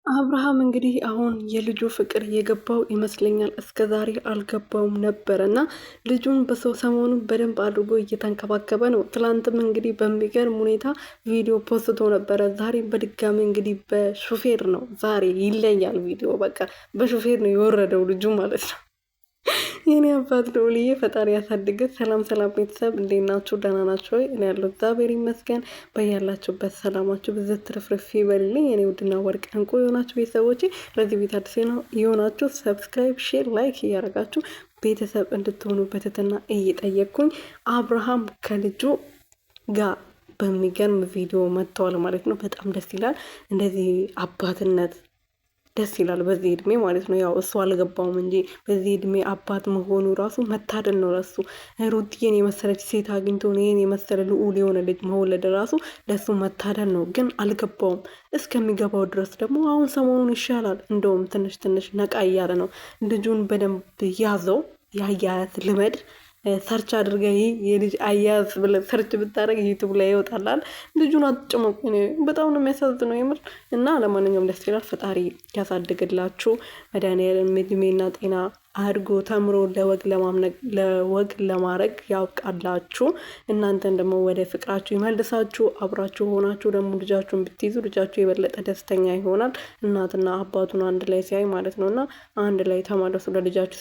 አብርሃም እንግዲህ አሁን የልጁ ፍቅር የገባው ይመስለኛል። እስከዛሬ አልገባውም ነበር እና ልጁን በሰው ሰሞኑን በደንብ አድርጎ እየተንከባከበ ነው። ትላንትም እንግዲህ በሚገርም ሁኔታ ቪዲዮ ፖስቶ ነበረ። ዛሬ በድጋሚ እንግዲህ በሹፌር ነው። ዛሬ ይለያል ቪዲዮ፣ በቃ በሹፌር ነው የወረደው ልጁ ማለት ነው። የኔ አባት ልዑልዬ ፈጣሪ ያሳድግ። ሰላም ሰላም ቤተሰብ እንዴት ናችሁ? ደህና ናችሁ ወይ? እኔ ያለው እግዚአብሔር ይመስገን። በያላችሁበት ሰላማችሁ ብዝት ትርፍርፍ ይበልልኝ። የኔ ውድና ወርቅ እንቁ የሆናችሁ ቤተሰቦቼ ለዚህ ቤት አዲስ ነው የሆናችሁ ሰብስክራይብ፣ ሼር፣ ላይክ እያደረጋችሁ ቤተሰብ እንድትሆኑ በትህትና እየጠየቅኩኝ አብርሃም ከልጁ ጋር በሚገርም ቪዲዮ መጥተዋል ማለት ነው። በጣም ደስ ይላል። እንደዚህ አባትነት ደስ ይላል በዚህ እድሜ ማለት ነው። ያው እሱ አልገባውም እንጂ በዚህ እድሜ አባት መሆኑ ራሱ መታደል ነው ለሱ። ሩትዬን የመሰለች ሴት አግኝቶ ይህን የመሰለ ልዑል የሆነ ልጅ መውለድ ራሱ ለሱ መታደል ነው። ግን አልገባውም። እስከሚገባው ድረስ ደግሞ አሁን ሰሞኑን ይሻላል። እንደውም ትንሽ ትንሽ ነቃ እያለ ነው። ልጁን በደንብ ያዘው፣ የአያያዝ ልመድ ሰርች አድርገ የልጅ አያያዝ ብለህ ሰርች ብታደረግ ዩቱብ ላይ ይወጣላል። ልጁን አትጨመቁ። በጣም ነው የሚያሳዝነው የምር። እና ለማንኛውም ደስ ይላል። ፈጣሪ ያሳድግላችሁ። መድኃኒዓለም እድሜና ጤና አድርጎ ተምሮ ለወግ ለማድረግ ያውቃላችሁ። እናንተን ደግሞ ወደ ፍቅራችሁ ይመልሳችሁ። አብራችሁ ሆናችሁ ደግሞ ልጃችሁን ብትይዙ ልጃችሁ የበለጠ ደስተኛ ይሆናል። እናትና አባቱን አንድ ላይ ሲያይ ማለት ነው። እና አንድ ላይ ተመለሱ ለልጃችሁ።